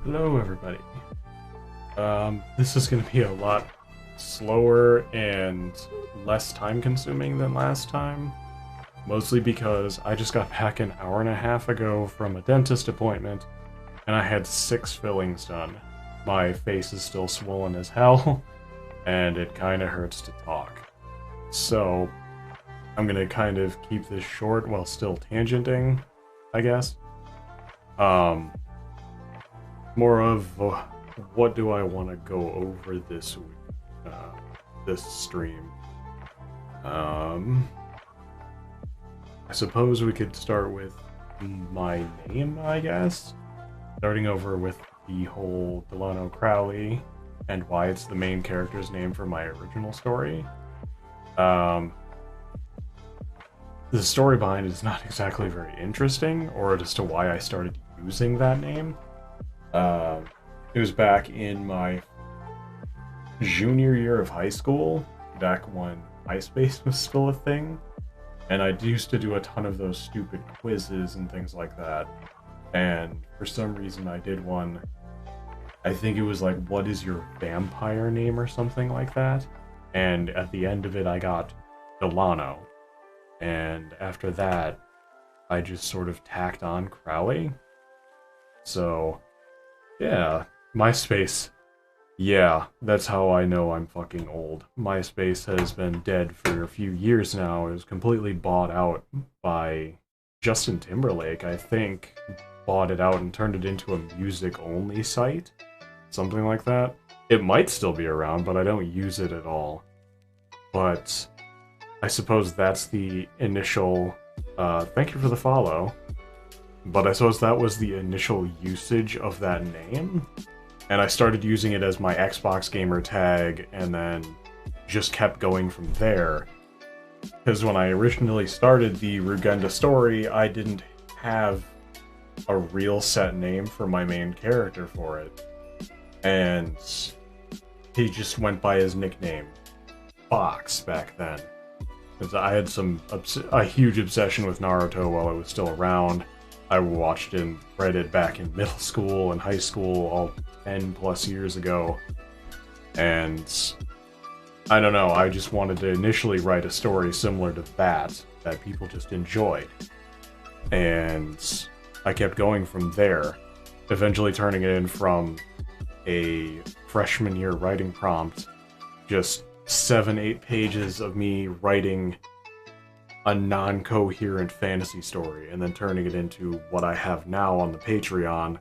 Hello, everybody. This is going to be a lot slower and less time-consuming than last time, mostly because I just got back an hour and a half ago from a dentist appointment, and I had 6 fillings done. My face is still swollen as hell, and it kind of hurts to talk. So, I'm going to kind of keep this short while still tangenting, I guess. More of what do I want to go over this week, this stream. I suppose we could start with my name, I guess. Starting over with the whole Delano Crowley and why it's the main character's name for my original story. The story behind it is not exactly very interesting, or as to why I started using that name. It was back in my junior year of high school, back when MySpace was still a thing, and I used to do a ton of those stupid quizzes and things like that, and for some reason I did one, I think it was like, what is your vampire name or something like that, and at the end of it I got Delano, and after that I just sort of tacked on Crowley. So yeah, MySpace. Yeah, that's how I know I'm fucking old. MySpace has been dead for a few years now. It was completely bought out by Justin Timberlake, I think. Bought it out and turned it into a music-only site. Something like that. It might still be around, but I don't use it at all. But I suppose that's the initial... thank you for the follow. But I suppose that was the initial usage of that name, and I started using it as my Xbox gamer tag, and then just kept going from there. Because when I originally started the Rugenda story, I didn't have a real set name for my main character for it. And he just went by his nickname, Fox, back then. Because I had a huge obsession with Naruto while it was still around. I watched and read it back in middle school and high school, all 10 plus years ago. And I don't know, I just wanted to initially write a story similar to that people just enjoyed. And I kept going from there, eventually turning it in from a freshman year writing prompt, just 7-8 pages of me writing a non-coherent fantasy story, and then turning it into what I have now on the Patreon,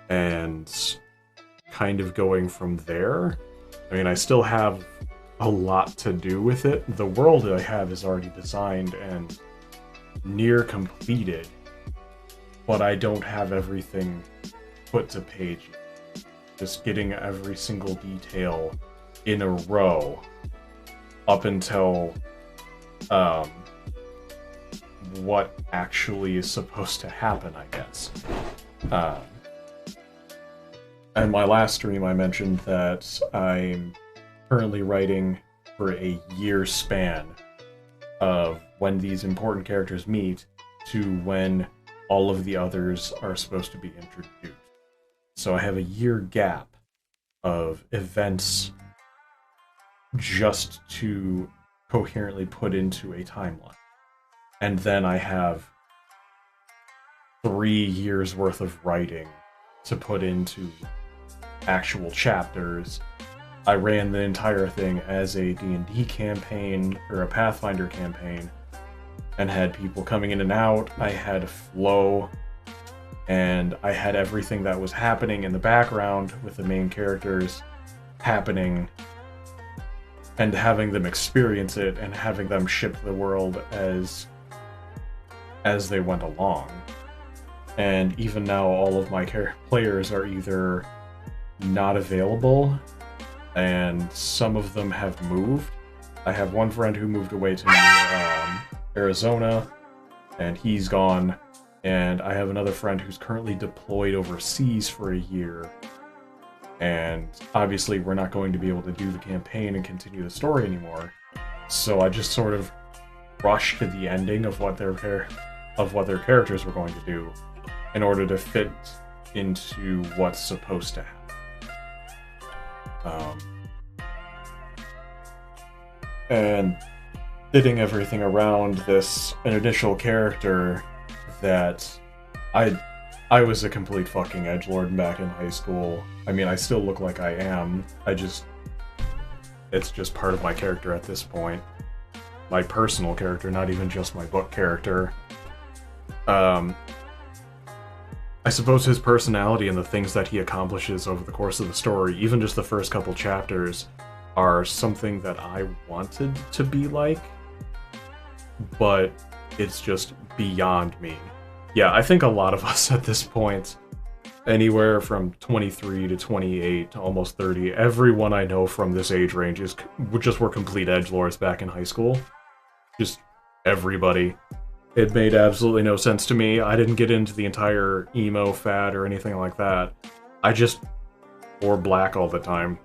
and kind of going from there. I mean, I still have a lot to do with it. The world that I have is already designed and near completed, but I don't have everything put to page. Just getting every single detail in a row up until what actually is supposed to happen, I guess. And my last stream I mentioned that I'm currently writing for a year span of when these important characters meet to when all of the others are supposed to be introduced. So I have a year gap of events just to coherently put into a timeline. And then I have 3 years worth of writing to put into actual chapters. I ran the entire thing as a D&D campaign, or a Pathfinder campaign, and had people coming in and out. I had flow, and I had everything that was happening in the background with the main characters happening, and having them experience it, and having them ship the world as they went along. And even now, all of my players are either not available, and some of them have moved. I have one friend who moved away to Arizona, and he's gone. And I have another friend who's currently deployed overseas for a year. And obviously we're not going to be able to do the campaign and continue the story anymore. So I just sort of rushed to the ending of what their characters were going to do in order to fit into what's supposed to happen. And fitting everything around this initial character that I was a complete fucking edgelord back in high school. I mean, I still look like I am. It's just part of my character at this point. My personal character, not even just my book character. I suppose his personality and the things that he accomplishes over the course of the story, even just the first couple chapters, are something that I wanted to be like, but it's just beyond me. Yeah, I think a lot of us at this point, anywhere from 23 to 28 to almost 30, everyone I know from this age range were complete edgelords back in high school. Just everybody. It made absolutely no sense to me. I didn't get into the entire emo fad or anything like that. I just wore black all the time.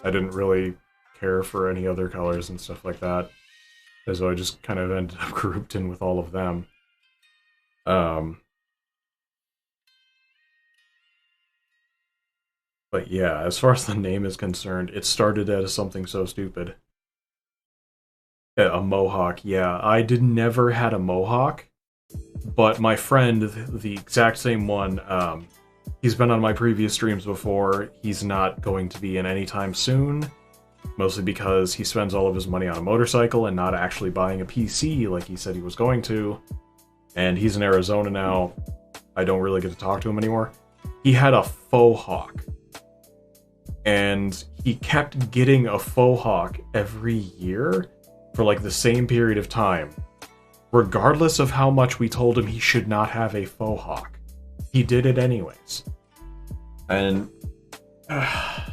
I didn't really care for any other colors and stuff like that. And so I just kind of ended up grouped in with all of them. But yeah, as far as the name is concerned, it started as something so stupid. A mohawk, yeah. I never had a mohawk, but my friend, the exact same one, he's been on my previous streams before. He's not going to be in anytime soon, mostly because he spends all of his money on a motorcycle and not actually buying a PC like he said he was going to. And he's in Arizona now. I don't really get to talk to him anymore. He had a faux hawk. And he kept getting a faux hawk every year for like the same period of time. Regardless of how much we told him he should not have a faux hawk. He did it anyways. And high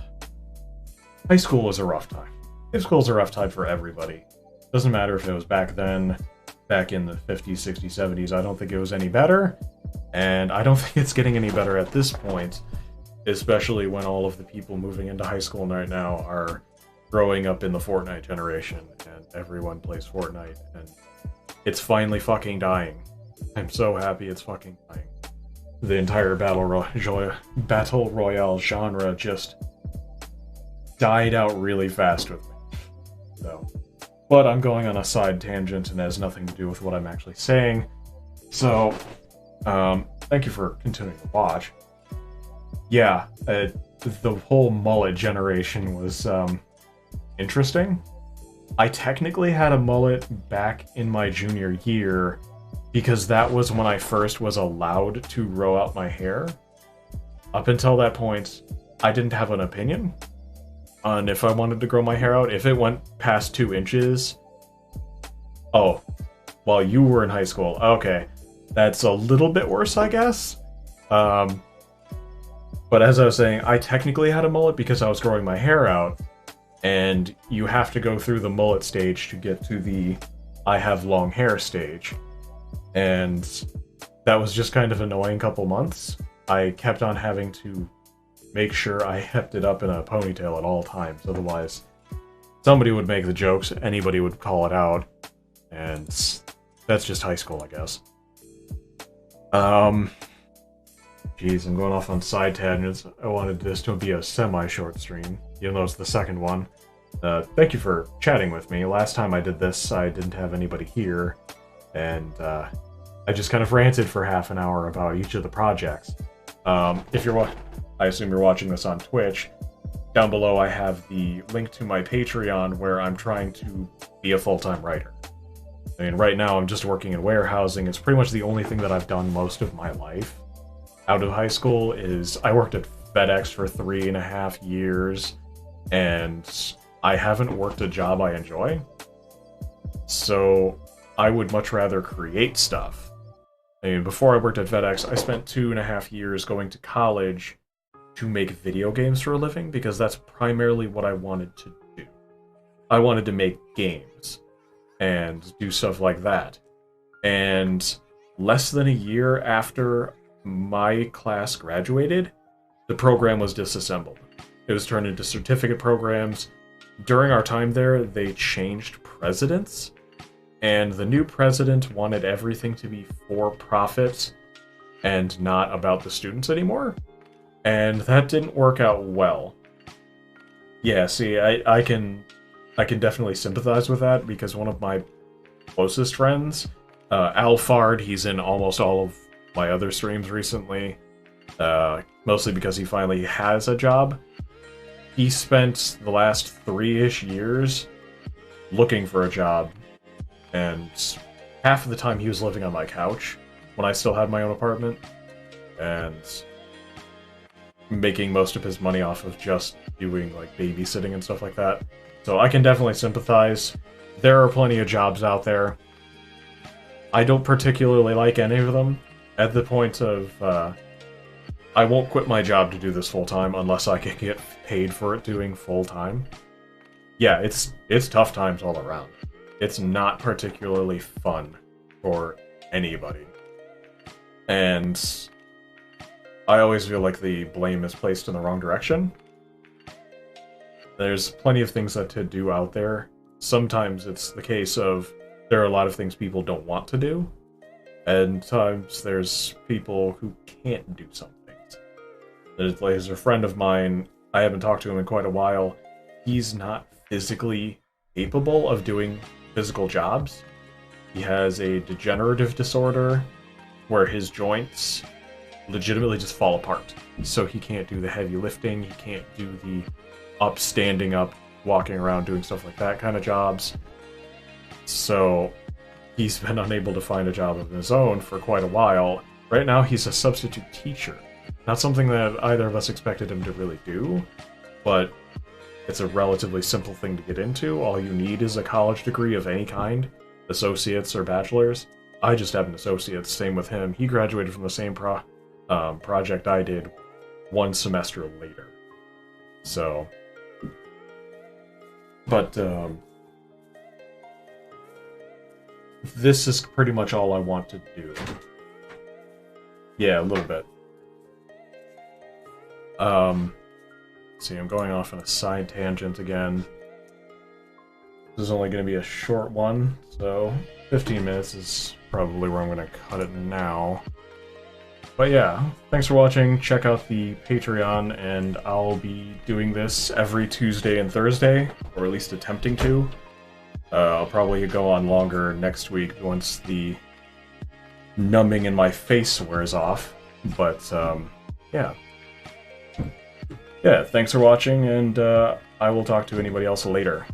school was a rough time. High school was a rough time for everybody. Doesn't matter if it was back then, back in the 50s, 60s, 70s. I don't think it was any better. And I don't think it's getting any better at this point. Especially when all of the people moving into high school right now are growing up in the Fortnite generation. And everyone plays Fortnite. And it's finally fucking dying. I'm so happy it's fucking dying. The entire Battle Royale genre just died out really fast with me. So, but I'm going on a side tangent and has nothing to do with what I'm actually saying. So, thank you for continuing to watch. Yeah, the whole mullet generation was interesting. I technically had a mullet back in my junior year because that was when I first was allowed to grow out my hair. Up until that point, I didn't have an opinion on if I wanted to grow my hair out. If it went past 2 inches... Oh, while you were in high school. Okay, that's a little bit worse, I guess. But as I was saying, I technically had a mullet because I was growing my hair out, and you have to go through the mullet stage to get to the I have long hair stage. And that was just kind of annoying couple months. I kept on having to make sure I kept it up in a ponytail at all times, otherwise somebody would make the jokes, anybody would call it out, and that's just high school, I guess. Jeez, I'm going off on side tangents. I wanted this to be a semi-short stream, even though it's the second one. Thank you for chatting with me. Last time I did this, I didn't have anybody here, and I just kind of ranted for half an hour about each of the projects. If you're I assume you're watching this on Twitch, down below I have the link to my Patreon where I'm trying to be a full-time writer. I mean, right now I'm just working in warehousing. It's pretty much the only thing that I've done most of my life out of high school is I worked at FedEx for 3.5 years, and I haven't worked a job I enjoy. So I would much rather create stuff. I mean, before I worked at FedEx, I spent 2.5 years going to college to make video games for a living, because that's primarily what I wanted to do. I wanted to make games and do stuff like that. And less than a year after my class graduated, the program was disassembled. It was turned into certificate programs. During our time there, they changed presidents, and the new president wanted everything to be for profit and not about the students anymore. and that didn't work out well. Yeah, see, I can definitely sympathize with that because one of my closest friends, Alfard, he's in almost all of my other streams recently, mostly because he finally has a job. He spent the last 3-ish years looking for a job, and half of the time he was living on my couch when I still had my own apartment, and making most of his money off of just doing like babysitting and stuff like that. So I can definitely sympathize. There are plenty of jobs out there. I don't particularly like any of them, at the point of I won't quit my job to do this full-time unless I can get paid for it doing full-time. Yeah, it's tough times all around. It's not particularly fun for anybody. And I always feel like the blame is placed in the wrong direction. There's plenty of things to do out there. Sometimes it's the case of there are a lot of things people don't want to do, and times there's people who can't do some things. There's a friend of mine, I haven't talked to him in quite a while. He's not physically capable of doing physical jobs. He has a degenerative disorder where his joints legitimately just fall apart. So he can't do the heavy lifting, he can't do the standing up, walking around, doing stuff like that kind of jobs. So he's been unable to find a job of his own for quite a while. Right now he's a substitute teacher. Not something that either of us expected him to really do, but it's a relatively simple thing to get into. All you need is a college degree of any kind, associates or bachelor's. I just have an associate's, same with him. He graduated from the same project I did 1 semester later. So, but this is pretty much all I want to do. Yeah, a little bit. See, I'm going off on a side tangent again. This is only going to be a short one, so 15 minutes is probably where I'm going to cut it now. But yeah, thanks for watching. Check out the Patreon, and I'll be doing this every Tuesday and Thursday, or at least attempting to. I'll probably go on longer next week once the numbing in my face wears off. But yeah. Yeah, thanks for watching, and I will talk to anybody else later.